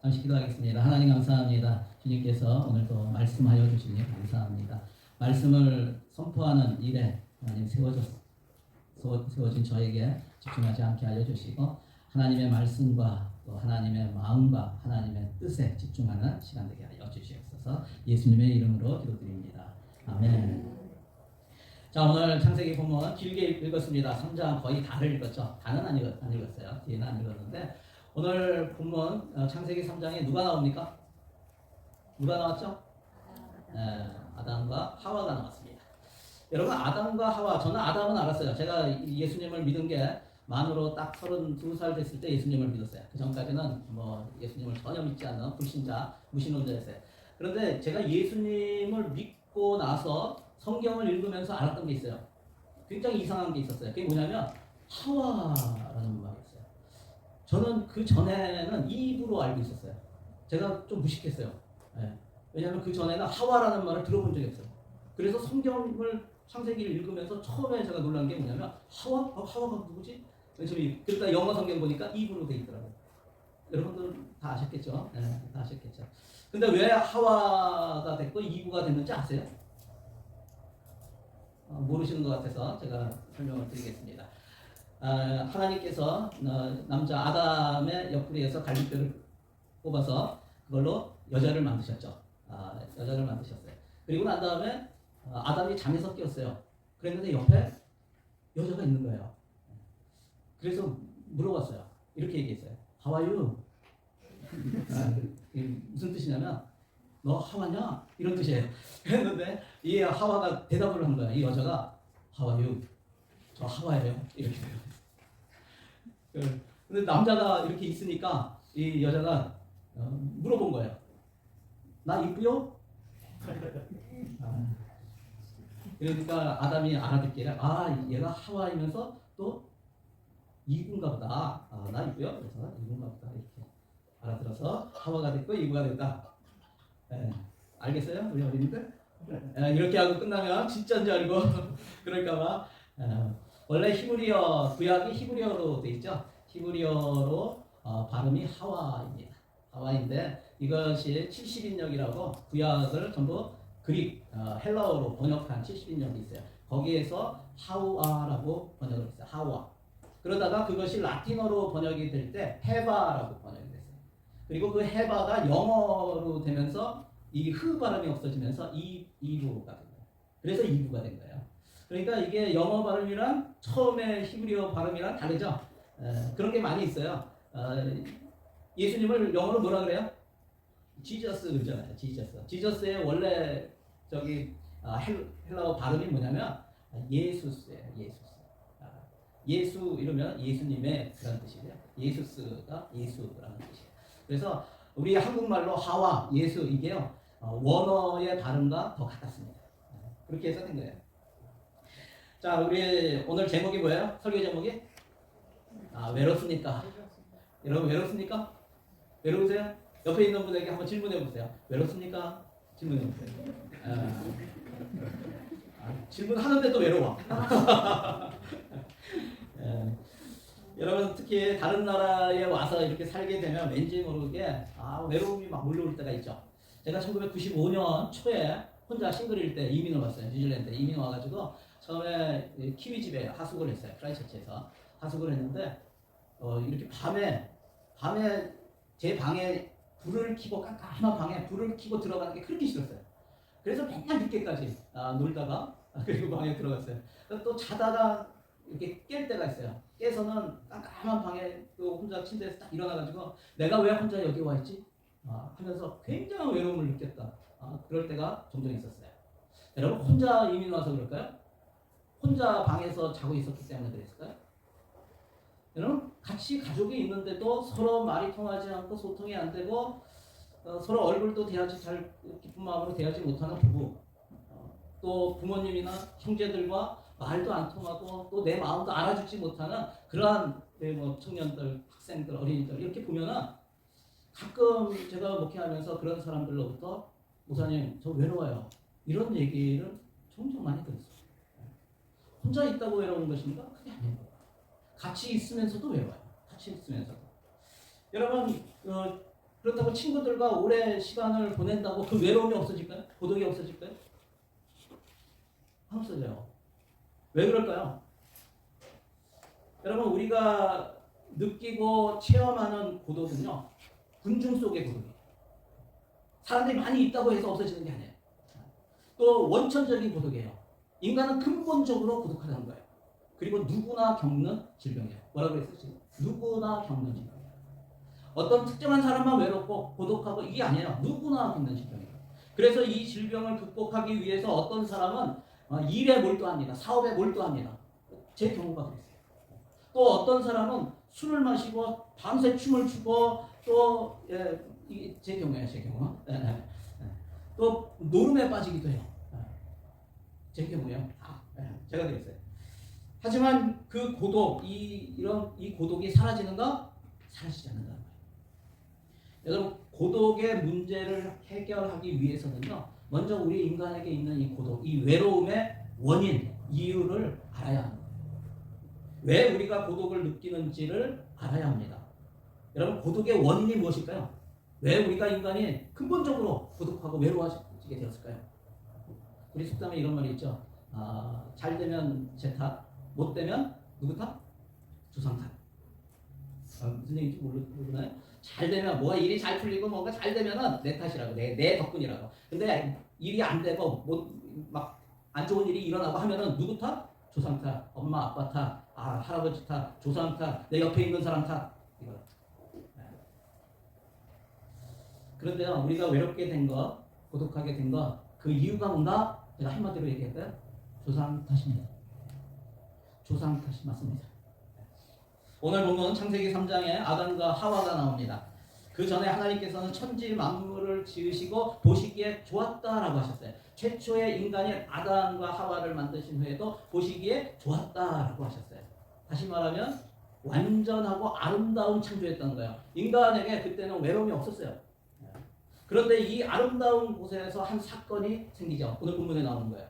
잠시 기도하겠습니다. 하나님 감사합니다. 주님께서 오늘도 말씀하여 주시니 감사합니다. 말씀을 선포하는 일에 하나님 세워진 저에게 집중하지 않게 하여 주시고 하나님의 말씀과 또 하나님의 마음과 하나님의 뜻에 집중하는 시간 되게 하여 주시옵소서. 예수님의 이름으로 기도드립니다. 아멘. 자, 오늘 창세기 본문 길게 읽었습니다. 3장 거의 다를 읽었죠. 다는 안 읽었어요. 뒤에는 안 읽었는데 오늘 본문 창세기 3장에 누가 나옵니까? 누가 나왔죠? 아담과 하와가 나왔습니다. 여러분, 아담과 하와, 저는 아담은 알았어요. 제가 예수님을 믿은 게 만으로 딱 32살 됐을 때 예수님을 믿었어요. 그 전까지는 예수님을 전혀 믿지 않는 불신자, 무신론자였어요. 그런데 제가 예수님을 믿고 나서 성경을 읽으면서 알았던 게 있어요. 굉장히 이상한 게 있었어요. 그게 뭐냐면 하와라는 말이었어요. 저는 그 전에는 이브로 알고 있었어요. 제가 좀 무식했어요. 왜냐하면 그 전에는 하와라는 말을 들어본 적이 없어요. 그래서 성경을 창세기를 읽으면서 처음에 제가 놀란 게 뭐냐면 하와가 누구지? 그러니까 영어 성경 보니까 이브로 돼 있더라고요. 여러분들 다 아셨겠죠? 다 아셨겠죠. 근데 왜 하와가 됐고 이브가 됐는지 아세요? 모르시는 것 같아서 제가 설명을 드리겠습니다. 하나님께서 남자 아담의 옆구리에서 갈비뼈를 뽑아서 그걸로 여자를 만드셨죠. 여자를 만드셨어요. 그리고 난 다음에 아담이 잠에서 깨었어요. 그랬는데 옆에 여자가 있는 거예요. 그래서 물어봤어요. 이렇게 얘기했어요. How are you? 무슨 뜻이냐면 너 하와냐? 이런 뜻이에요. 그랬는데 이 하와가 대답을 한 거야. 이 여자가 How are you? 저 하와예요. 이렇게 돼요. 근데 남자가 이렇게 있으니까 이 여자가 물어본 거예요. 나 이쁘요? 그러니까 아담이 알아듣기를 얘가 하와이면서 또 이구인가 보다. 나 이쁘요? 그래서 이구인가 보다. 이렇게 알아들어서 하와가 됐고 이구가 됐다. 알겠어요? 우리 어린이들? 이렇게 하고 끝나면 진짜인 줄 알고 그럴까봐. 원래 히브리어, 구약이 히브리어로 돼 있죠. 히브리어로 발음이 하와입니다. 하와인데 이것이 70인역이라고 구약을 전부 그릭, 헬라어로 번역한 70인역이 있어요. 거기에서 하우아라고 번역을 했어요. 하우아. 그러다가 그것이 라틴어로 번역이 될 때 헤바라고 번역이 됐어요. 그리고 그 헤바가 영어로 되면서 이 흐 발음이 없어지면서 이부가 된 거예요. 그래서 이부가 된 거예요. 그러니까 이게 영어 발음이랑 처음에 히브리어 발음이랑 다르죠. 그런 게 많이 있어요. 예수님을 영어로 뭐라 그래요? 지저스 그러잖아요. 지저스의 원래 헬라어 발음이 뭐냐면 예수스예요. 예수 이러면 예수님의 그런 뜻이고요. 예수스가 예수라는 뜻이에요. 그래서 우리 한국말로 하와, 예수 이게요 원어의 발음과 더 같았습니다. 그렇게 해서 된 거예요. 자, 우리 오늘 제목이 뭐예요? 설교 제목이? 외롭습니까? 여러분 외롭습니까? 외로우세요? 옆에 있는 분에게 한번 질문해 보세요. 외롭습니까? 질문해 보세요. 질문하는데도 외로워. 여러분 특히 다른 나라에 와서 이렇게 살게 되면 왠지 모르게 외로움이 막 몰려올 때가 있죠. 제가 1995년 초에 혼자 싱글일 때 이민을 왔어요. 뉴질랜드에 이민 와가지고 처음에 키위집에 하숙을 했어요. 크라이처치에서 하숙을 했는데 이렇게 밤에 제 방에 불을 켜고 깜깜한 방에 불을 켜고 들어가는 게 그렇게 싫었어요. 그래서 맨날 늦게까지 놀다가 그리고 방에 들어갔어요. 또 자다가 이렇게 깰 때가 있어요. 깨서는 깜깜한 방에 또 혼자 침대에서 딱 일어나가지고 내가 왜 혼자 여기 와 있지? 하면서 굉장한 외로움을 느꼈다. 그럴 때가 종종 있었어요. 여러분 혼자 이민 와서 그럴까요? 혼자 방에서 자고 있었기 때문에 그랬을까요? 여러분 같이 가족이 있는데도 서로 말이 통하지 않고 소통이 안 되고 서로 얼굴도 대하지 잘 기쁜 마음으로 대하지 못하는 부부, 또 부모님이나 형제들과 말도 안 통하고 또 내 마음도 알아주지 못하는 그러한 청년들, 학생들, 어린이들 이렇게 보면은 가끔 제가 목회하면서 그런 사람들로부터 목사님 저 외로워요 이런 얘기를 종종 많이 들었어요. 혼자 있다고 외로운 것입니까? 그게 아니에요. 같이 있으면서도 외로워요. 같이 있으면서도. 여러분 그렇다고 친구들과 오래 시간을 보낸다고 그 외로움이 없어질까요? 고독이 없어질까요? 없어져요. 왜 그럴까요? 여러분 우리가 느끼고 체험하는 고독은요. 군중 속의 고독이에요. 사람들이 많이 있다고 해서 없어지는 게 아니에요. 또 원천적인 고독이에요. 인간은 근본적으로 고독하다는 거예요. 그리고 누구나 겪는 질병이에요. 뭐라고 그랬어요? 지금? 누구나 겪는 질병이에요. 어떤 특정한 사람만 외롭고 고독하고 이게 아니에요. 누구나 겪는 질병이에요. 그래서 이 질병을 극복하기 위해서 어떤 사람은 일에 몰두합니다. 사업에 몰두합니다. 제 경우가 그랬어요. 또 어떤 사람은 술을 마시고 밤새 춤을 추고 또 이게 제 경우예요. 제 경우. 또 노름에 빠지기도 해요. 제 경우예요. 제가 그랬어요. 하지만 그 고독, 이 고독이 사라지는가? 사라지지 않는다는 거예요. 여러분 고독의 문제를 해결하기 위해서는요. 먼저 우리 인간에게 있는 이 고독, 이 외로움의 원인, 이유를 알아야 합니다. 왜 우리가 고독을 느끼는지를 알아야 합니다. 여러분 고독의 원인이 무엇일까요? 왜 우리가 인간이 근본적으로 고독하고 외로워지게 되었을까요? 우리 속담에 이런 말이 있죠. 잘 되면 제 탓, 못 되면 누구 탓? 조상 탓. 무슨 얘기인지 모르나요? 잘 되면 뭐가 일이 잘 풀리고 뭔가 잘 되면은 내 탓이라고, 내 덕분이라고. 근데 일이 안 되고 막 안 좋은 일이 일어나고 하면은 누구 탓? 조상 탓, 엄마 아빠 탓, 할아버지 탓, 조상 탓, 내 옆에 있는 사람 탓. 이거. 그런데요, 우리가 외롭게 된 거, 고독하게 된 거, 그 이유가 뭔가? 제가 한마디로 얘기할까요? 조상 탓입니다. 조상 탓이 맞습니다. 오늘 보면 창세기 3장에 아담과 하와가 나옵니다. 그 전에 하나님께서는 천지 만물을 지으시고 보시기에 좋았다라고 하셨어요. 최초의 인간인 아담과 하와를 만드신 후에도 보시기에 좋았다라고 하셨어요. 다시 말하면 완전하고 아름다운 창조였다는 거예요. 인간에게 그때는 외로움이 없었어요. 그런데 이 아름다운 곳에서 한 사건이 생기죠. 오늘 본문에 나오는 거예요.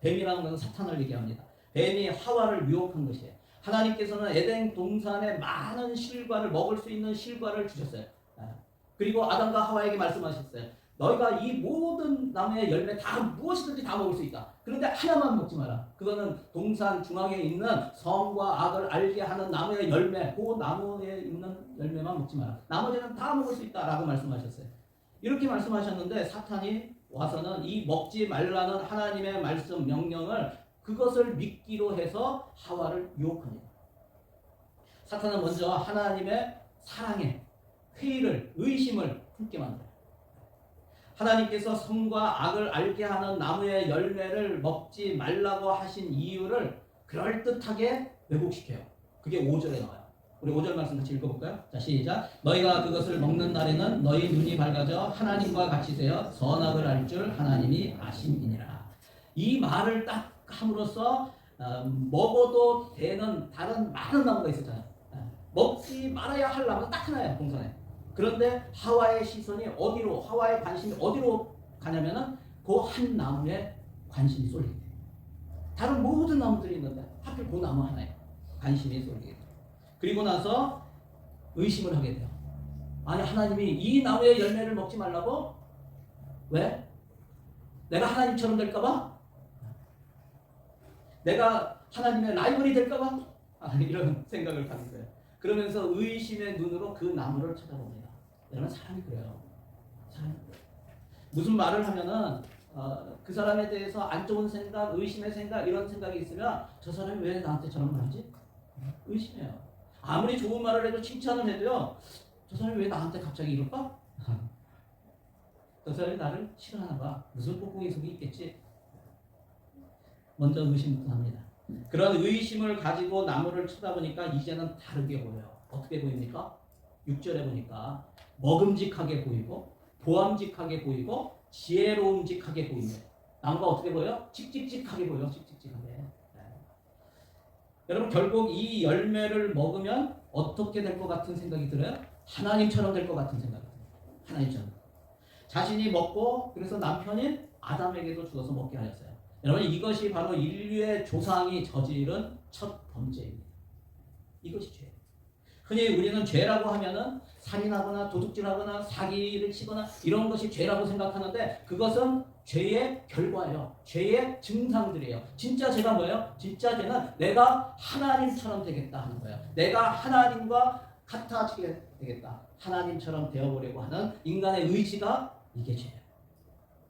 뱀이라는 것은 사탄을 얘기합니다. 뱀이 하와를 유혹한 것이에요. 하나님께서는 에덴 동산에 많은 실과를 먹을 수 있는 실과를 주셨어요. 그리고 아담과 하와에게 말씀하셨어요. 너희가 이 모든 나무의 열매 다 무엇이든지 다 먹을 수 있다. 그런데 하나만 먹지 마라. 그거는 동산 중앙에 있는 선과 악을 알게 하는 나무의 열매, 그 나무에 있는 열매만 먹지 마라. 나머지는 다 먹을 수 있다라고 말씀하셨어요. 이렇게 말씀하셨는데 사탄이 와서는 이 먹지 말라는 하나님의 말씀 명령을 그것을 믿기로 해서 하와를 유혹합니다. 사탄은 먼저 하나님의 사랑에 회의를, 의심을 품게 만들어요. 하나님께서 선과 악을 알게 하는 나무의 열매를 먹지 말라고 하신 이유를 그럴듯하게 왜곡시켜요. 그게 5절에 나와요. 우리 5절 말씀 같이 읽어볼까요? 자, 시작. 너희가 그것을 먹는 날에는 너희 눈이 밝아져 하나님과 같이 되어 선악을 알 줄 하나님이 아심이니라. 이 말을 딱 함으로써 먹어도 되는 다른 많은 나무가 있었잖아요. 먹지 말아야 할 나무가 딱 하나예요, 동산에. 그런데 하와의 시선이 어디로, 하와의 관심이 어디로 가냐면은 그 한 나무에 관심이 쏠리게 돼요. 다른 모든 나무들이 있는데 하필 그 나무 하나에 관심이 쏠리게 돼요. 그리고 나서 의심을 하게 돼요. 아니 하나님이 이 나무의 열매를 먹지 말라고? 왜? 내가 하나님처럼 될까봐? 내가 하나님의 라이벌이 될까봐? 이런 생각을 가진 거예요. 그러면서 의심의 눈으로 그 나무를 쳐다봅니다. 여러분 사람이 그래요. 사람이 그래요. 무슨 말을 하면은 그 사람에 대해서 안 좋은 생각, 의심의 생각 이런 생각이 있으면 저 사람이 왜 나한테 저런 말 하지? 의심해요. 아무리 좋은 말을 해도 칭찬을 해도요. 저 사람이 왜 나한테 갑자기 이럴까? 저 사람이 나를 싫어하나 봐. 무슨 꽁꽁이 속이 있겠지? 먼저 의심부터 합니다. 그런 의심을 가지고 나무를 쳐다보니까 이제는 다르게 보여요. 어떻게 보입니까? 6절에 보니까 먹음직하게 보이고 보암직하게 보이고 지혜로움직하게 보입니다. 나무가 어떻게 보여요? 칙칙칙하게 보여요. 칙칙칙하게. 네. 여러분 결국 이 열매를 먹으면 어떻게 될 것 같은 생각이 들어요? 하나님처럼 될 것 같은 생각이 들어요. 하나님처럼. 자신이 먹고 그래서 남편인 아담에게도 주어서 먹게 하였어요. 여러분 이것이 바로 인류의 조상이 저지른 첫 범죄입니다. 이것이 죄예요. 흔히 우리는 죄라고 하면은 살인하거나 도둑질하거나 사기를 치거나 이런 것이 죄라고 생각하는데 그것은 죄의 결과예요. 죄의 증상들이에요. 진짜 죄가 뭐예요? 진짜 죄는 내가 하나님처럼 되겠다 하는 거예요. 내가 하나님과 같아지게 되겠다. 하나님처럼 되어보려고 하는 인간의 의지가 이게 죄예요.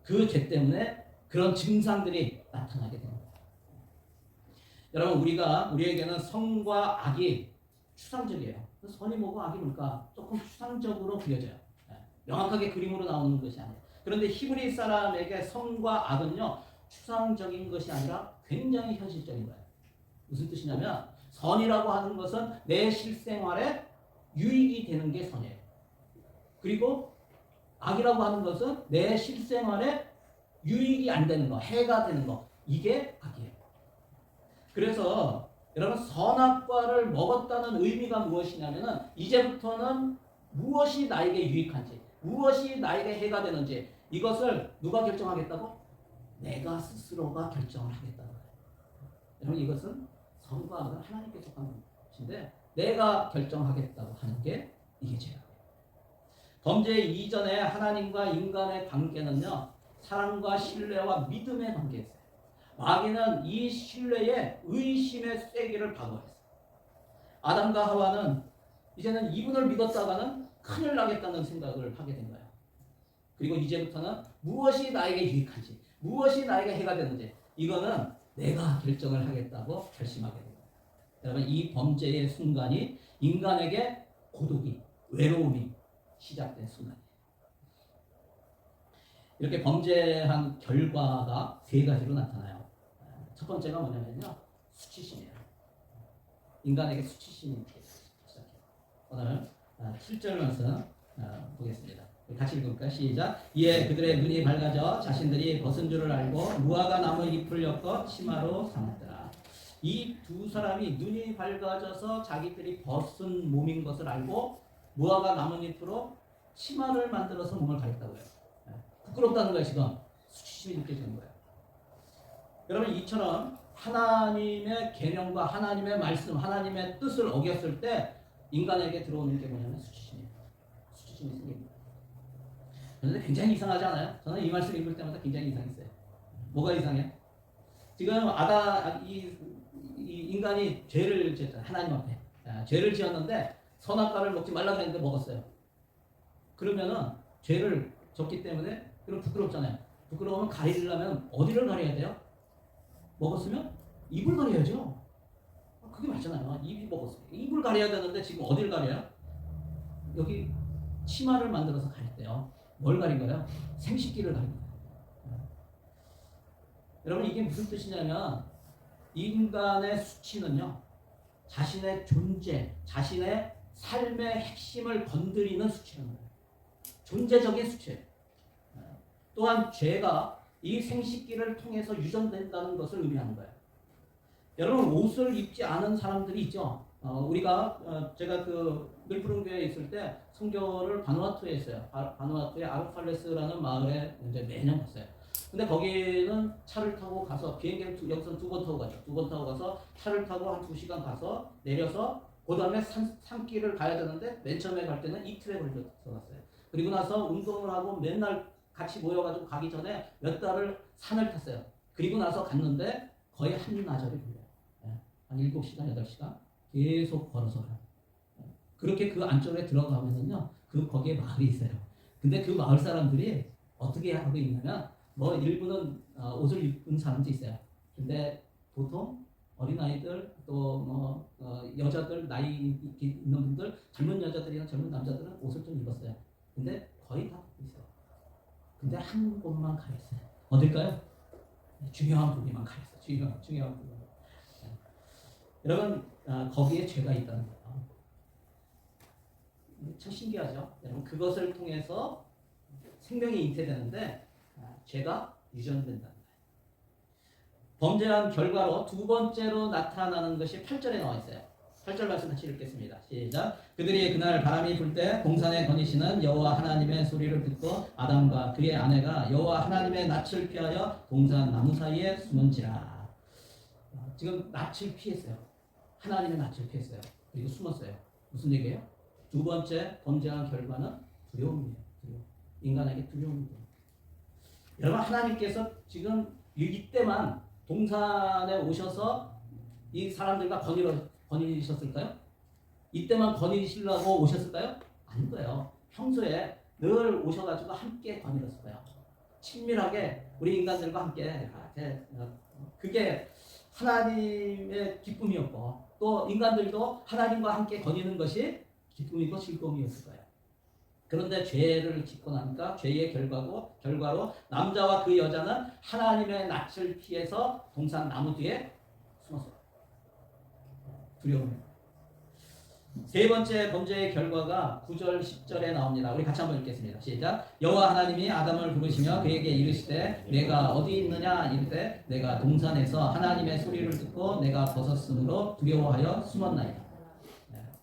그 죄 때문에 그런 증상들이 나타나게 됩니다. 여러분 우리에게는 선과 악이 추상적이에요. 선이 뭐고 악이 뭘까? 조금 추상적으로 그려져요. 명확하게 그림으로 나오는 것이 아니에요. 그런데 히브리 사람에게 선과 악은요 추상적인 것이 아니라 굉장히 현실적인 거예요. 무슨 뜻이냐면 선이라고 하는 것은 내 실생활에 유익이 되는 게 선이에요. 그리고 악이라고 하는 것은 내 실생활에 유익이 안 되는 거, 해가 되는 거, 이게 악이에요. 그래서 여러분 선악과를 먹었다는 의미가 무엇이냐면은 이제부터는 무엇이 나에게 유익한지, 무엇이 나에게 해가 되는지 이것을 누가 결정하겠다고? 내가 스스로가 결정을 하겠다는 거예요. 여러분 이것은 선과 악은 하나님께 속한 것인데 내가 결정하겠다고 하는 게 이게 죄예요. 범죄 이전에 하나님과 인간의 관계는요 사랑과 신뢰와 믿음의 관계였어요. 마귀는 이 신뢰에 의심의 쐐기를 박아했어요. 아담과 하와는 이제는 이분을 믿었다가는 큰일 나겠다는 생각을 하게 된 거예요. 그리고 이제부터는 무엇이 나에게 유익한지, 무엇이 나에게 해가 되는지 이거는 내가 결정을 하겠다고 결심하게 된 거예요. 여러분 이 범죄의 순간이 인간에게 고독이, 외로움이 시작된 순간이에요. 이렇게 범죄한 결과가 세 가지로 나타나요. 첫 번째가 뭐냐면요. 수치심이에요. 인간에게 수치심이 시작해요. 오늘 7절 말씀 보겠습니다. 같이 읽을까요? 시작. 이에 그들의 눈이 밝아져 자신들이 벗은 줄을 알고 무화과 나무 잎을 엮어 치마로 삼았더라. 이 두 사람이 눈이 밝아져서 자기들이 벗은 몸인 것을 알고 무화과 나뭇잎으로 치마를 만들어서 몸을 가렸다고요. 부끄럽다는 거예요. 지금 수치심이 느껴지는 거예요. 여러분 이처럼 하나님의 계명과 하나님의 말씀, 하나님의 뜻을 어겼을 때 인간에게 들어오는 게 뭐냐면 수치심이에요. 수치심이 생깁니다. 그런데 굉장히 이상하지 않아요? 저는 이 말씀 읽을 때마다 굉장히 이상했어요. 뭐가 이상해요? 지금 이 인간이 죄를 지었잖아요. 하나님 앞에 죄를 지었는데 선악과를 먹지 말라고 했는데 먹었어요. 그러면은 죄를 졌기 때문에 그럼 부끄럽잖아요. 부끄러우면 가리려면 어디를 가려야 돼요? 먹었으면 입을 가려야죠. 그게 맞잖아요. 입이 먹었어요. 입을 가려야 되는데 지금 어디를 가려요? 여기 치마를 만들어서 가렸대요. 뭘 가린 거예요? 생식기를 가린 거예요. 여러분 이게 무슨 뜻이냐면 인간의 수치는요. 자신의 존재, 자신의 삶의 핵심을 건드리는 수치는 거예요. 존재적인 수치예요. 또한 죄가 이 생식기를 통해서 유전된다는 것을 의미하는 거예요. 여러분 옷을 입지 않은 사람들이 있죠. 제가 그 밀프름교회에 있을 때 선교를 바누아투에 했어요. 바누아투의 아르팔레스라는 마을에 이제 매년 갔어요. 근데 거기는 차를 타고 가서 비행기를 여기서 두 번 타고 가죠. 두 번 타고 가서 차를 타고 한 2시간 가서 내려서 그 다음에 산길을 가야 되는데 맨 처음에 갈 때는 이틀에 걸려서 갔어요. 그리고 나서 운동을 하고 맨날 같이 모여가지고 가기 전에 몇 달을 산을 탔어요. 그리고 나서 갔는데 거의 한나절이 걸려요. 한 7시간, 8시간 계속 걸어서 가요. 그렇게 그 안쪽에 들어가면은요, 거기에 마을이 있어요. 근데 그 마을 사람들이 어떻게 하고 있냐면, 일부는 옷을 입은 사람도 있어요. 근데 보통 어린아이들, 또 여자들, 나이 있는 분들, 젊은 여자들이나 젊은 남자들은 옷을 좀 입었어요. 근데 거의 다 입고 있어요. 근데 한 곳만 가렸어요. 어딜까요? 중요한 부위만 가렸어요. 중요한 부위. 여러분 거기에 죄가 있다는 거예요. 참 신기하죠? 여러분 그것을 통해서 생명이 잉태되는데 죄가 유전된다는 거예요. 범죄한 결과로 두 번째로 나타나는 것이 8절에 나와 있어요. 8절 말씀 같이 읽겠습니다. 시작. 그들이 그날 바람이 불 때 동산에 거니시는 여호와 하나님의 소리를 듣고 아담과 그의 아내가 여호와 하나님의 낯을 피하여 동산 나무 사이에 숨은지라. 지금 낯을 피했어요. 하나님의 낯을 피했어요. 그리고 숨었어요. 무슨 얘기예요? 두 번째 범죄한 결과는 두려움이에요. 두려움. 인간에게 두려움이 돼요. 여러분 하나님께서 지금 이때만 동산에 오셔서 이 사람들과 거니셨을까요? 이때만 거니시려고 오셨을까요? 아닌 거예요. 평소에 늘 오셔가지고 함께 거니셨을 거예요. 친밀하게 우리 인간들과 함께 그게 하나님의 기쁨이었고 또 인간들도 하나님과 함께 거니는 것이 기쁨이고 즐거움이었을 거예요. 그런데 죄를 짓고 나니까 죄의 결과로 남자와 그 여자는 하나님의 낯을 피해서 동산 나무 뒤에 숨었어요. 두려움이에요. 세 번째 범죄의 결과가 9절 10절에 나옵니다. 우리 같이 한번 읽겠습니다. 시작. 여호와 하나님이 아담을 부르시며 그에게 이르시되 내가 어디 있느냐 이르되 내가 동산에서 하나님의 소리를 듣고 내가 벗었으므로 두려워하여 숨었나이다.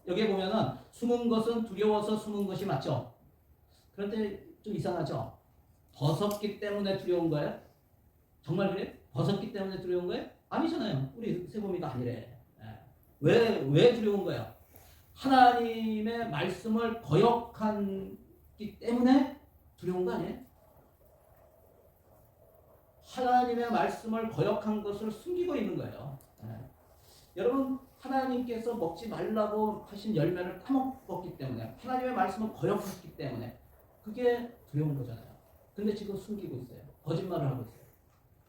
여기 보면은 숨은 것은 두려워서 숨은 것이 맞죠. 그런데 좀 이상하죠. 벗었기 때문에 두려운 거예요? 정말 그래요? 벗었기 때문에 두려운 거예요? 아니잖아요. 우리 세범이가 아니래. 왜 두려운 거예요? 하나님의 말씀을 거역하기 때문에 두려운 거 아니에요? 하나님의 말씀을 거역한 것을 숨기고 있는 거예요. 여러분 하나님께서 먹지 말라고 하신 열매를 까먹었기 때문에 하나님의 말씀을 거역했기 때문에 그게 두려운 거잖아요. 근데 지금 숨기고 있어요. 거짓말을 하고 있어요.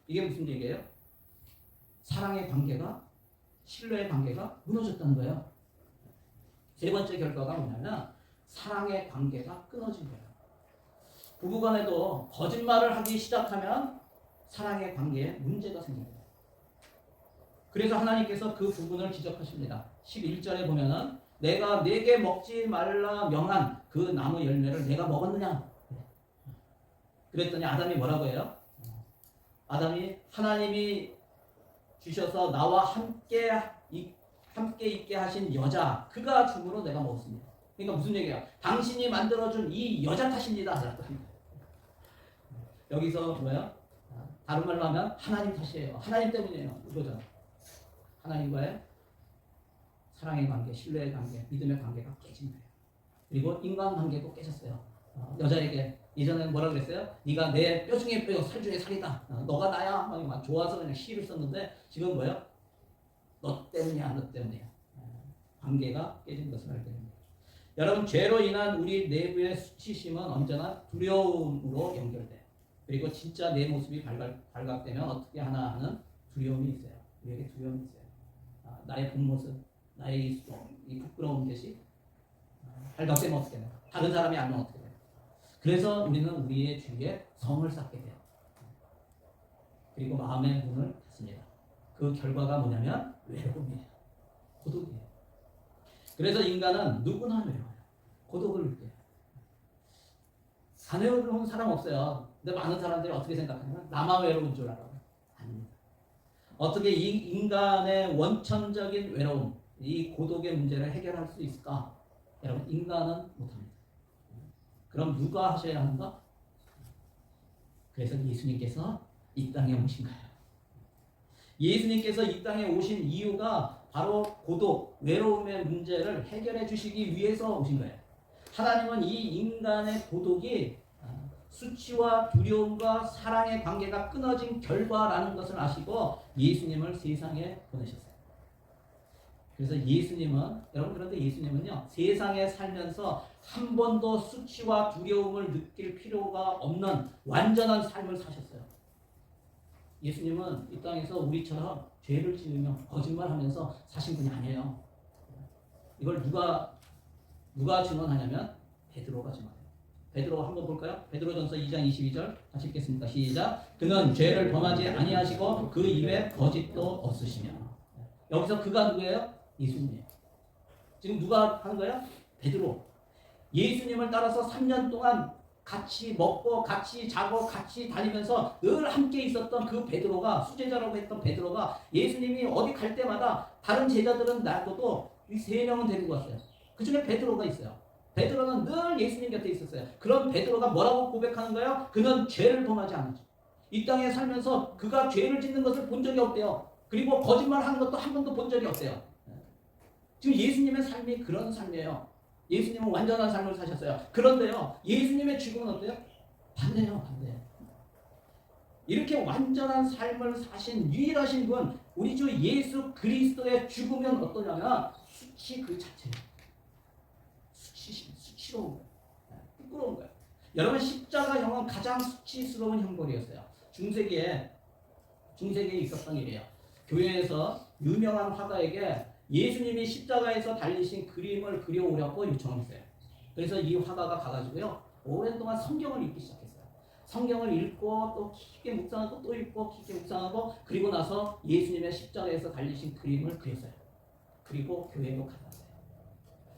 이게 무슨 얘기예요? 사랑의 관계가 신뢰의 관계가 무너졌다는 거예요. 세 번째 결과가 뭐냐면 사랑의 관계가 끊어진 거예요. 부부간에도 거짓말을 하기 시작하면 사랑의 관계에 문제가 생깁니다. 그래서 하나님께서 그 부분을 지적하십니다. 11절에 보면은 내가 네게 먹지 말라 명한 그 나무 열매를 내가 먹었느냐? 그랬더니 아담이 뭐라고 해요? 아담이 하나님이 주셔서 나와 함께 있게 하신 여자 그가 줌으로 내가 먹었습니다. 그러니까 무슨 얘기야? 당신이 만들어준 이 여자 탓입니다. 여기서 뭐야? 다른 말로 하면 하나님 탓이에요. 하나님 때문이에요. 이거잖아. 하나님과의 사랑의 관계, 신뢰의 관계, 믿음의 관계가 깨진 거예요. 그리고 인간 관계도 깨졌어요. 여자에게 예전에 뭐라 그랬어요? 네가 내 뼈 중에 뼈, 살 중에 살이다. 너가 나야. 막 좋아서 그냥 시를 썼는데 지금 뭐야? 너 때문이야, 너 때문이야. 관계가 깨진 것을 알게 됩니다. 여러분 죄로 인한 우리 내부의 수치심은 언제나 두려움으로 연결돼. 그리고 진짜 내 모습이 발각되면 어떻게 하나 하는 두려움이 있어요. 우리에게 두려움이 있어요. 나의 본 모습, 나의 이 부끄러운 것이 발각되면 어떻게 돼요? 다른 사람이 알면 어떻게 돼요? 그래서 우리는 우리의 주위에 성을 쌓게 돼요. 그리고 마음의 문을 닫습니다. 그 결과가 뭐냐면 외로움이에요. 고독이에요. 그래서 인간은 누구나 외로워요. 고독을 느껴요. 안 외로운 사람 없어요. 근데 많은 사람들이 어떻게 생각하냐면 나만 외로운 줄 알아요. 아닙니다. 어떻게 이 인간의 원천적인 외로움, 이 고독의 문제를 해결할 수 있을까? 여러분 인간은 못합니다. 그럼 누가 하셔야 하는가? 그래서 예수님께서 이 땅에 오신 거예요. 예수님께서 이 땅에 오신 이유가 바로 고독, 외로움의 문제를 해결해 주시기 위해서 오신 거예요. 하나님은 이 인간의 고독이 수치와 두려움과 사랑의 관계가 끊어진 결과라는 것을 아시고 예수님을 세상에 보내셨어요. 그래서 예수님은, 여러분 그런데 예수님은요, 세상에 살면서 한 번도 수치와 두려움을 느낄 필요가 없는 완전한 삶을 사셨어요. 예수님은 이 땅에서 우리처럼 죄를 지으며 거짓말하면서 사신 분이 아니에요. 이걸 누가 증언하냐면 베드로가 증언해요. 베드로 한번 볼까요? 베드로전서 2장 22절 같이 읽겠습니다. 시작. 그는 죄를 범하지 아니하시고 그 입에 거짓도 없으시며. 여기서 그가 누구예요? 예수님이에요. 지금 누가 한 거예요? 베드로. 예수님을 따라서 3년 동안 같이 먹고 같이 자고 같이 다니면서 늘 함께 있었던 그 베드로가, 수제자라고 했던 베드로가 예수님이 어디 갈 때마다 다른 제자들은 놔둬도 이 3명은 데리고 왔어요. 그 중에 베드로가 있어요. 베드로는 늘 예수님 곁에 있었어요. 그런 베드로가 뭐라고 고백하는 거예요? 그는 죄를 범하지 않았죠. 이 땅에 살면서 그가 죄를 짓는 것을 본 적이 없대요. 그리고 거짓말하는 것도 한 번도 본 적이 없대요. 지금 예수님의 삶이 그런 삶이에요. 예수님은 완전한 삶을 사셨어요. 그런데요, 예수님의 죽음은 어때요? 반대예요, 반대. 이렇게 완전한 삶을 사신 유일하신 분, 우리 주 예수 그리스도의 죽으면 어떠냐면 수치 그 자체예요. 수치로운 거예요. 부끄러운 거예요. 여러분, 십자가형은 가장 수치스러운 형벌이었어요. 중세기에 있었던 일이에요. 교회에서 유명한 화가에게 예수님이 십자가에서 달리신 그림을 그려오라고 요청했어요. 그래서 이 화가가 가가지고요, 오랜 동안 성경을 읽기 시작했어요. 성경을 읽고 또 깊게 묵상하고 또 읽고 깊게 묵상하고, 그리고 나서 예수님의 십자가에서 달리신 그림을 그렸어요. 그리고 교회로 가져왔어요.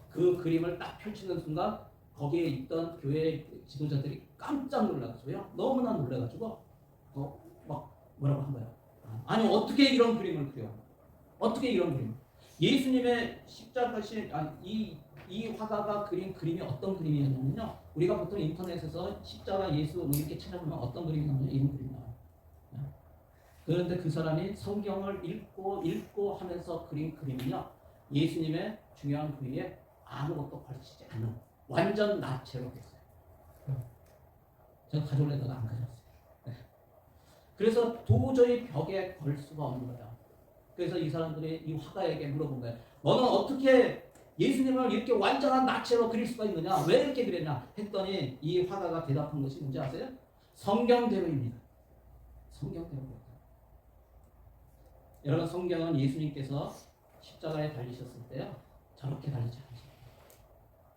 그 그림을 딱 펼치는 순간 거기에 있던 교회 지도자들이 깜짝 놀라가지고요, 너무나 놀라가지고 막 뭐라고 한 거예요. 아니, 어떻게 이런 그림을 그려? 어떻게 이런 그림? 예수님의 십자가신 이 화가가 그린 그림이 어떤 그림이었냐면요, 우리가 보통 인터넷에서 십자가 예수 뭐 이렇게 찾아보면 어떤 그림이 나오냐, 이런 그림이 나와요. 그런데 그 사람이 성경을 읽고 하면서 그린 그림은요, 예수님의 중요한 부위에 아무것도 걸치지 않은 완전 나체로 됐어요. 제가 가져올래다가 안 가져왔어요. 그래서 도저히 벽에 걸 수가 없는 거예요. 그래서 이 사람들이 이 화가에게 물어본 거예요. 너는 어떻게 예수님을 이렇게 완전한 나체로 그릴 수가 있느냐? 왜 이렇게 그렸냐? 했더니 이 화가가 대답한 것이 뭔지 아세요? 성경대로입니다. 성경대로입니다. 여러분, 성경은 예수님께서 십자가에 달리셨을 때요, 저렇게 달리지 않으셨어요.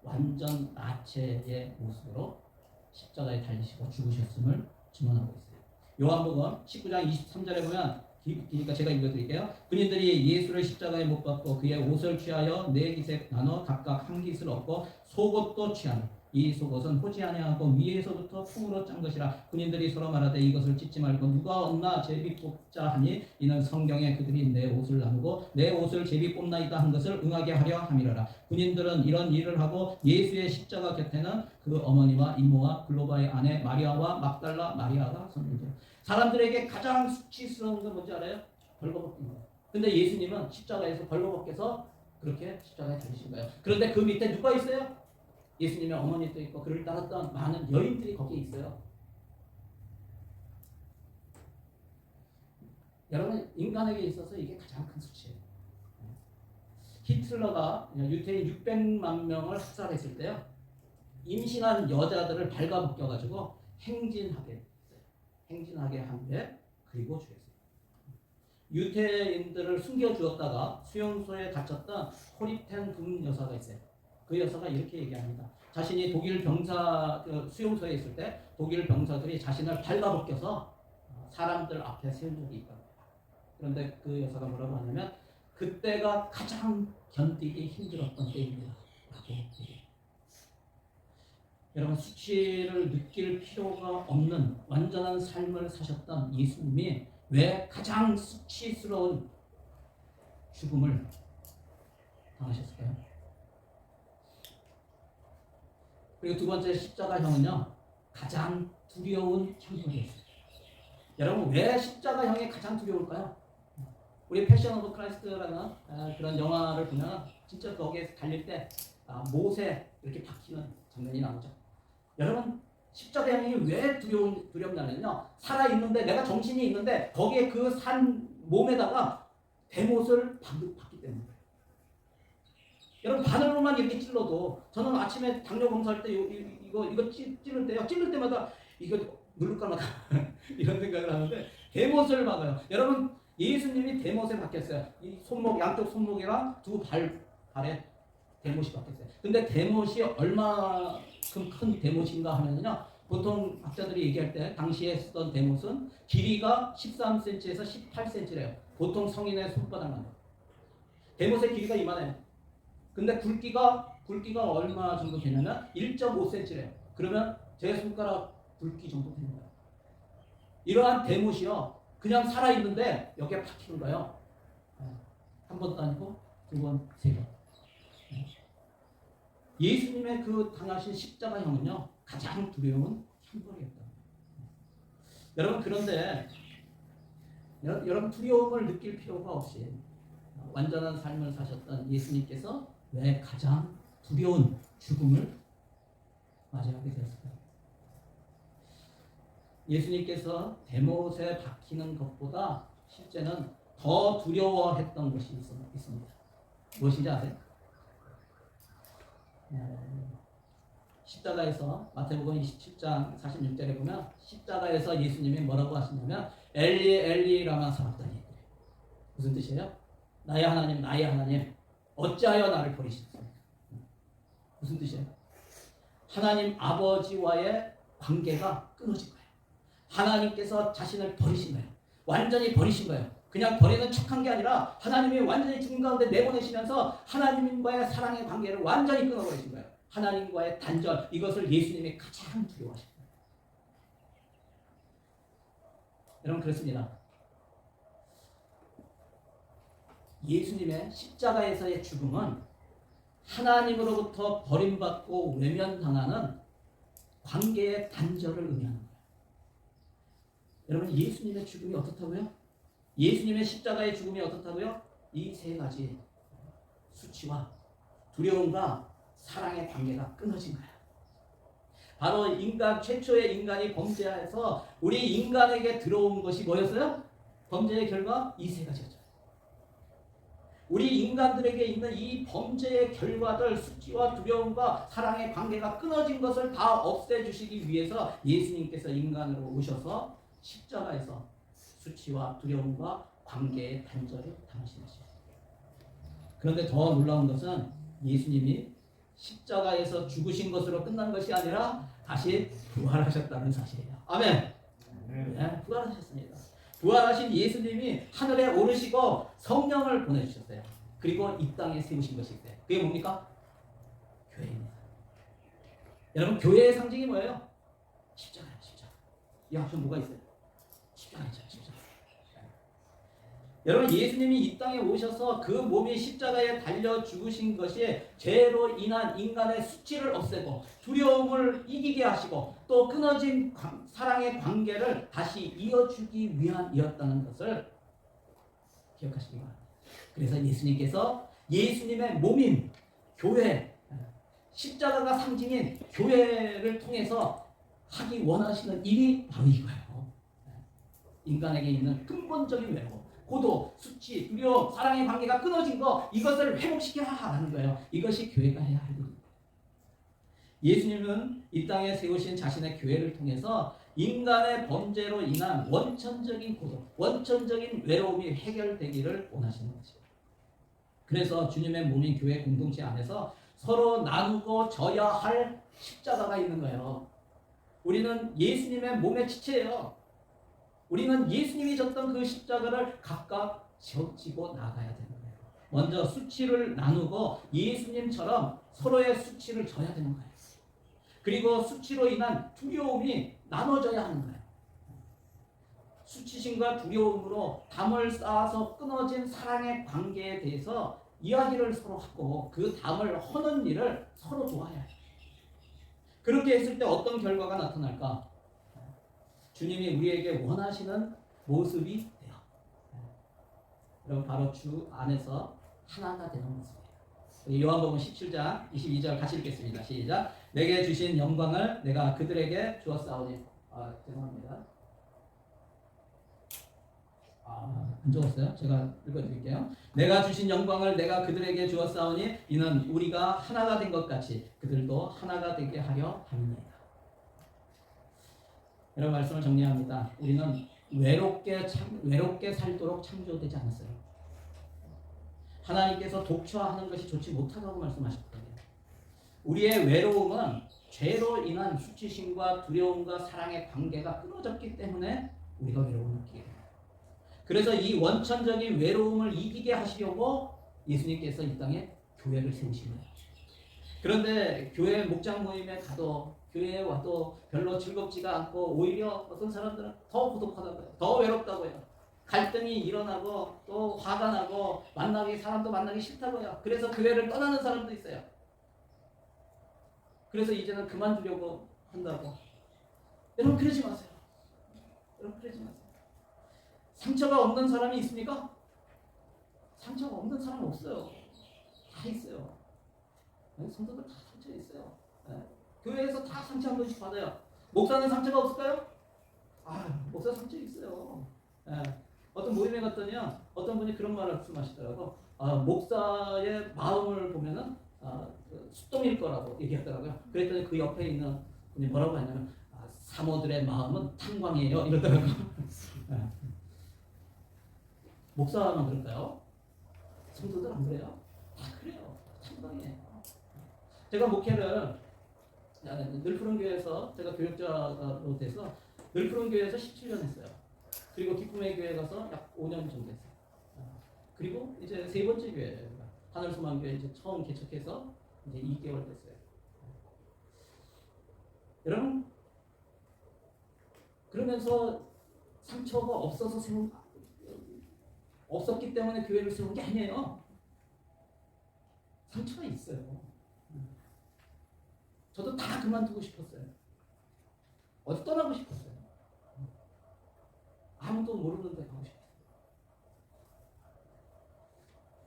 완전 나체의 모습으로 십자가에 달리시고 죽으셨음을 증언하고 있어요. 요한복음 19장 23절에 보면, 그러니까 제가 읽어드릴게요. 군인들이 예수를 십자가에 못 박고 그의 옷을 취하여 네 깃에 나눠 각각 한 깃을 얻고 속옷도 취하니 이 속옷은 호지 아니하고 위에서부터 품으로 짠 것이라. 군인들이 서로 말하되 이것을 찢지 말고 누가 얻나 제비 뽑자 하니 이는 성경에 그들이 내 옷을 나누고 내 옷을 제비 뽑나이다 한 것을 응하게 하려 함이라라. 군인들은 이런 일을 하고 예수의 십자가 곁에는 그 어머니와 이모와 글로바의 아내 마리아와 막달라 마리아가 섰는데, 사람들에게 가장 수치스러운 건 뭔지 알아요? 벌거벗긴 거예요. 근데 예수님은 십자가에서 벌거벗겨서 그렇게 십자가에 달리신 거예요. 그런데 그 밑에 누가 있어요? 예수님의 어머니도 있고 그를 따랐던 많은 여인들이 거기에 있어요. 여러분, 인간에게 있어서 이게 가장 큰 수치예요. 히틀러가 유태인 600만 명을 학살했을 때요, 임신한 여자들을 발가벗겨가지고 행진하게 한데, 그리고 죽였어요. 유태인들을 숨겨주었다가 수용소에 갇혔던 호리텐 금 여사가 있어요. 그 여사가 이렇게 얘기합니다. 자신이 독일 병사 수용소에 있을 때 독일 병사들이 자신을 발가벗겨서 사람들 앞에 세운 적이 있다고 해요. 그런데 그 여사가 뭐라고 하냐면, 그때가 가장 견디기 힘들었던 때입니다 라고 얘기해요. 여러분, 수치를 느낄 필요가 없는 완전한 삶을 사셨던 예수님이 왜 가장 수치스러운 죽음을 당하셨을까요? 그리고 두 번째, 십자가형은요, 가장 두려운 형벌이었어요. 여러분, 왜 십자가형이 가장 두려울까요? 우리 패션 오브 크라이스트라는 그런 영화를 보면 진짜 거기에 달릴 때 못에 이렇게 박히는 장면이 나오죠. 여러분, 십자가형이 왜 두렵냐면요, 살아있는데, 내가 정신이 있는데 거기에 그 산 몸에다가 대못을 박기 때문에. 여러분, 바늘로만 이렇게 찔러도, 저는 아침에 당뇨 검사할 때 이거 찌를 때요, 찌를 때마다 이거 누를까 말까 이런 생각을 하는데, 대못을 박아요. 여러분, 예수님이 대못에 박혔어요. 이 손목, 양쪽 손목이랑 두 발에 대못이 박혔어요. 근데 대못이 얼마큼 큰 대못인가 하면요, 보통 학자들이 얘기할 때 당시에 쓰던 대못은 길이가 13cm에서 18cm래요. 보통 성인의 손바닥만 해요. 대못의 길이가 이만해요. 근데 굵기가 얼마 정도 되냐면 1.5cm래요. 그러면 제 손가락 굵기 정도 되는 거예요. 이러한 대못이요, 그냥 살아있는데 여기에 박히는 거예요. 한 번도 아니고 두 번, 세 번. 예수님의 그 당하신 십자가형은요, 가장 두려운 형벌이었다. 여러분, 그런데 여러분, 두려움을 느낄 필요가 없이 완전한 삶을 사셨던 예수님께서 왜 가장 두려운 죽음을 맞이하게 되었을까요? 예수님께서 대못에 박히는 것보다 실제는 더 두려워했던 것이 있습니다. 무엇인지 아세요? 십자가에서 마태복음 27장 46절에 보면 십자가에서 예수님이 뭐라고 하시냐면 엘리 엘리 라마 사박다니. 무슨 뜻이에요? 나의 하나님 나의 하나님 어찌하여 나를 버리셨습니까? 무슨 뜻이에요? 하나님 아버지와의 관계가 끊어진 거예요. 하나님께서 자신을 버리신 거예요. 완전히 버리신 거예요. 그냥 버리는 척한 게 아니라 하나님이 완전히 죽음 가운데 내보내시면서 하나님과의 사랑의 관계를 완전히 끊어버리신 거예요. 하나님과의 단절, 이것을 예수님이 가장 두려워하신 거예요. 여러분 그렇습니다. 예수님의 십자가에서의 죽음은 하나님으로부터 버림받고 외면당하는 관계의 단절을 의미하는 거예요. 여러분 예수님의 죽음이 어떻다고요? 예수님의 십자가의 죽음이 어떻다고요? 이 세 가지 수치와 두려움과 사랑의 관계가 끊어진 거예요. 바로 최초의 인간이 범죄해서 우리 인간에게 들어온 것이 뭐였어요? 범죄의 결과 이 세 가지였죠. 우리 인간들에게 있는 이 범죄의 결과들, 수치와 두려움과 사랑의 관계가 끊어진 것을 다 없애주시기 위해서 예수님께서 인간으로 오셔서 십자가에서 수치와 두려움과 관계의 단절을 당하신 것입니다. 그런데 더 놀라운 것은 예수님이 십자가에서 죽으신 것으로 끝난 것이 아니라 다시 부활하셨다는 사실이에요. 아멘. 네, 부활하셨습니다. 부활하신 예수님이 하늘에 오르시고 성령을 보내주셨어요. 그리고 이 땅에 세우신 것이 있어요. 그게 뭡니까? 교회입니다. 여러분 교회의 상징이 뭐예요? 십자가예요. 십자가. 이 앞에 뭐가 있어요? 십자가죠. 십자가. 여러분 예수님이 이 땅에 오셔서 그 몸이 십자가에 달려 죽으신 것이 죄로 인한 인간의 수치를 없애고 두려움을 이기게 하시고 또 끊어진 사랑의 관계를 다시 이어주기 위함이었다는 것을 기억하시기 바랍니다. 그래서 예수님께서 예수님의 몸인 교회, 십자가가 상징인 교회를 통해서 하기 원하시는 일이 바로 이거예요. 인간에게 있는 근본적인 외로움, 고독, 수치, 두려움, 사랑의 관계가 끊어진 거, 이것을 회복시켜라라는 거예요. 이것이 교회가 해야 할 일입니다. 예수님은 이 땅에 세우신 자신의 교회를 통해서 인간의 범죄로 인한 원천적인 고독, 원천적인 외로움이 해결되기를 원하시는 것입니다. 그래서 주님의 몸인 교회 공동체 안에서 서로 나누고 져야 할 십자가가 있는 거예요. 우리는 예수님의 몸의 지체예요. 우리는 예수님이 졌던 그 십자가를 각각 지고 나가야 되는 거예요. 먼저 수치를 나누고 예수님처럼 서로의 수치를 져야 되는 거예요. 그리고 수치로 인한 두려움이 나눠져야 하는 거예요. 수치심과 두려움으로 담을 쌓아서 끊어진 사랑의 관계에 대해서 이야기를 서로 하고 그 담을 허는 일을 서로 도와야 해요. 그렇게 했을 때 어떤 결과가 나타날까? 주님이 우리에게 원하시는 모습이 돼요. 그럼 바로 주 안에서 하나가 되는 모습이에요. 요한복음 17장 22절 같이 읽겠습니다. 시작. 내게 주신 영광을 내가 그들에게 주었사오니. 죄송합니다. 안 적었어요? 제가 읽어드릴게요. 내가 주신 영광을 내가 그들에게 주었사오니 이는 우리가 하나가 된 것 같이 그들도 하나가 되게 하려 함이니이다. 이런 말씀을 정리합니다. 우리는 외롭게 살도록 창조되지 않았어요. 하나님께서 독처하는 것이 좋지 못하다고 말씀하셨거든요. 우리의 외로움은 죄로 인한 수치심과 두려움과 사랑의 관계가 끊어졌기 때문에 우리가 외로움을 느끼게 됩니다. 그래서 이 원천적인 외로움을 이기게 하시려고 예수님께서 이 땅에 교회를 세우신 거예요. 그런데 교회 목장 모임에 가도 교회에 와도 별로 즐겁지가 않고 오히려 어떤 사람들은 더 고독하다고요. 더 외롭다고요. 갈등이 일어나고 또 화가 나고 사람도 만나기 싫다고요. 그래서 교회를 떠나는 사람도 있어요. 그래서 이제는 그만두려고 한다고. 여러분 그러지 마세요. 여러분 그러지 마세요. 상처가 없는 사람이 있습니까? 상처가 없는 사람은 없어요. 다 있어요. 성도들 다 상처 있어요. 교회에서 다 상처 한 번씩 받아요. 목사는 상처가 없을까요? 목사 상처 있어요. 어떤 모임에 갔더니요, 어떤 분이 그런 말을 말씀하시더라고. 목사의 마음을 보면은 숫동일 거라고 얘기하더라고요. 그랬더니 그 옆에 있는 분이 뭐라고 하냐면 사모들의 마음은 탄광이에요 이러더라고요. 목사만 그럴까요? 성도들 안 그래요? 다 그래요. 탄광이에요. 제가 목회를 늘푸른 교회에서 제가 교육자로 돼서 늘푸른 교회에서 17년 했어요. 그리고 기쁨의 교회 가서 약 5년 정도 했어요. 그리고 이제 세 번째 교회 하늘소망교회 이제 처음 개척해서 이제 2개월 됐어요. 여러분 그러면서 상처가 없어서 없었기 때문에 교회를 세운 게 아니에요. 상처가 있어요. 저도 다 그만두고 싶었어요. 어디 떠나고 싶었어요. 아무도 모르는 데 가고 싶었어요.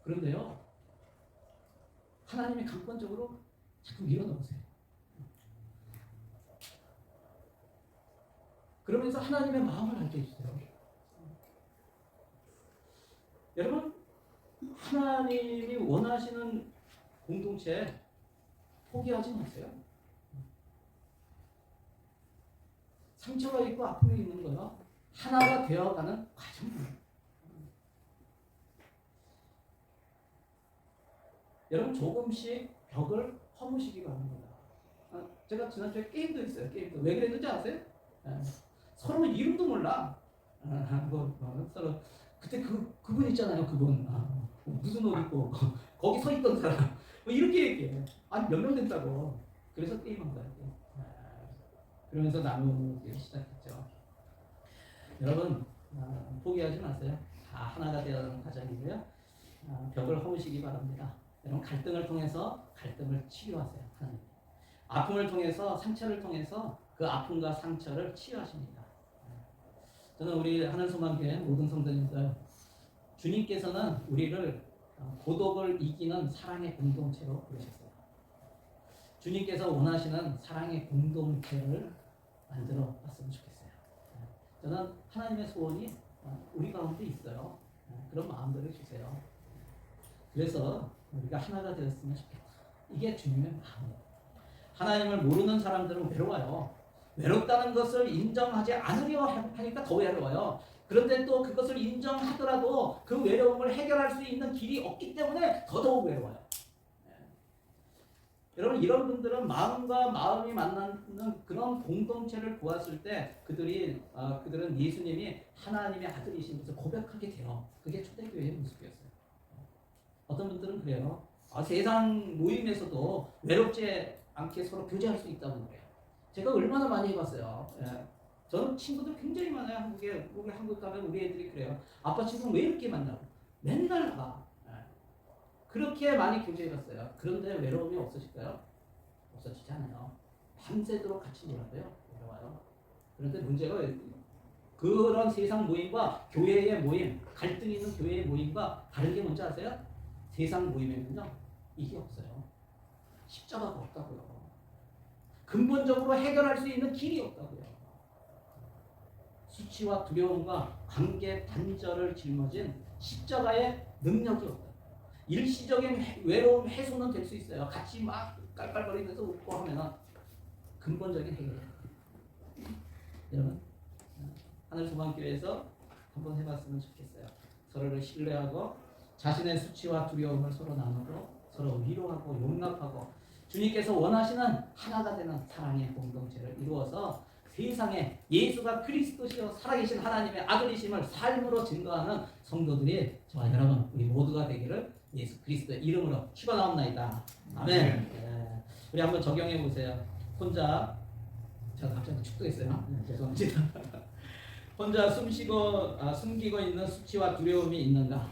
그런데요, 하나님이 강권적으로 자꾸 밀어넣으세요. 그러면서 하나님의 마음을 알게 해주세요. 여러분, 하나님이 원하시는 공동체 포기하지 마세요. 상처가 있고 아픔이 있는 거요. 하나가 되어가는 과정이에요. 여러분 조금씩 벽을 허무시기 바랍니다. 제가 지난주에 게임도 했어요. 게임도. 왜 그랬는지 아세요? 서로 이름도 몰라. 서로 그때 그분 있잖아요. 그분 무슨 옷 입고 거기 서 있던 사람 이렇게 얘기해. 몇 명 됐다고. 그래서 게임한 거예요. 그러면서 나누기 시작했죠. 여러분 포기하지 마세요. 다 하나가 되어가는 과정이고요. 벽을 허무시기 바랍니다. 여러분 갈등을 통해서 갈등을 치유하세요. 하나님. 아픔을 통해서 상처를 통해서 그 아픔과 상처를 치유하십니다. 저는 우리 하늘소망교회 모든 성도님들 주님께서는 우리를 고독을 이기는 사랑의 공동체로 부르셨어요. 주님께서 원하시는 사랑의 공동체를 만들어 봤으면 좋겠어요. 저는 하나님의 소원이 우리 가운데 있어요. 그런 마음들을 주세요. 그래서 우리가 하나가 되었으면 좋겠다. 이게 주님의 마음이에요. 하나님을 모르는 사람들은 외로워요. 외롭다는 것을 인정하지 않으려 하니까 더 외로워요. 그런데 또 그것을 인정하더라도 그 외로움을 해결할 수 있는 길이 없기 때문에 더더욱 외로워요. 여러분 이런 분들은 마음과 마음이 만나는 그런 공동체를 구했을 때 그들은 예수님이 하나님의 아들이신 것을 고백하게 돼요. 그게 초대교회의 모습이었어요. 어떤 분들은 그래요. 세상 모임에서도 외롭지 않게 서로 교제할 수 있다고 그래요. 제가 얼마나 많이 해봤어요. 저는 친구들 굉장히 많아요. 한국에 한국 가면 우리 애들이 그래요. 아빠 친구는 왜 이렇게 만나고 맨날 나가. 그렇게 많이 교제해봤어요. 그런데 외로움이 없으실까요? 없어지지 않아요. 밤새도록 같이 놀아도요. 외로워요. 그런데 문제가 그런 세상 모임과 교회의 모임, 갈등 있는 교회의 모임과 다른 게 뭔지 아세요? 세상 모임에는요. 이게 없어요. 십자가가 없다고요. 근본적으로 해결할 수 있는 길이 없다고요. 수치와 두려움과 관계 단절을 짊어진 십자가의 능력이 없다. 일시적인 외로움 해소는 될 수 있어요. 같이 막 깔깔거리면서 웃고 하면은 근본적인 해결이에요. 여러분 하늘소망교회에서 한번 해봤으면 좋겠어요. 서로를 신뢰하고 자신의 수치와 두려움을 서로 나누고 서로 위로하고 용납하고 주님께서 원하시는 하나가 되는 사랑의 공동체를 이루어서 세상에 예수가 그리스도시요 살아계신 하나님의 아들이심을 삶으로 증거하는 성도들이 저와 여러분 우리 모두가 되기를 예수 그리스도의 이름으로 축원하옵나이다. 아멘. 우리 한번 적용해 보세요. 혼자 제가 갑자기 축도했어요. 죄송합니다. 혼자 숨기고 있는 수치와 두려움이 있는가?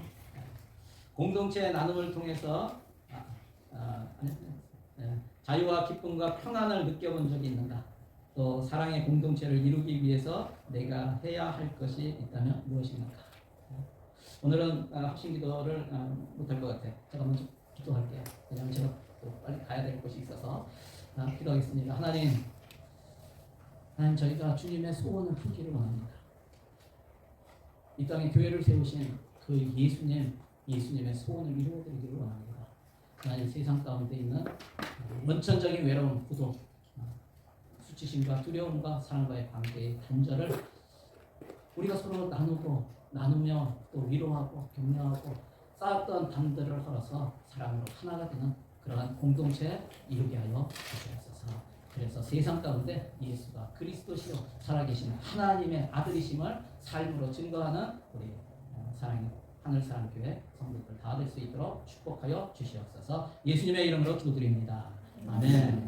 공동체의 나눔을 통해서 자유와 기쁨과 평안을 느껴본 적이 있는가? 또 사랑의 공동체를 이루기 위해서 내가 해야 할 것이 있다면 무엇입니까? 오늘은 확신 기도를 못할 것 같아. 제가 먼저 기도할게요. 왜냐하면 제가 또 빨리 가야 될 곳이 있어서 기도하겠습니다. 하나님, 저희가 주님의 소원을 품기를 원합니다. 이 땅에 교회를 세우신 그 예수님의 소원을 이루어드리기를 원합니다. 하나님, 세상 가운데 있는 원천적인 외로움,孤独, 수치심과 두려움과 사랑과의 관계의 단절을 우리가 서로 나누며 또 위로하고 격려하고 쌓았던 담들을 헐어서 사랑으로 하나가 되는 그러한 공동체 이루게 하여 주시옵소서. 그래서 세상 가운데 예수가 그리스도시요 살아계신 하나님의 아들이심을 삶으로 증거하는 우리 사랑의 하늘사랑교회 성도들 다 될 수 있도록 축복하여 주시옵소서. 예수님의 이름으로 기도드립니다. 아멘.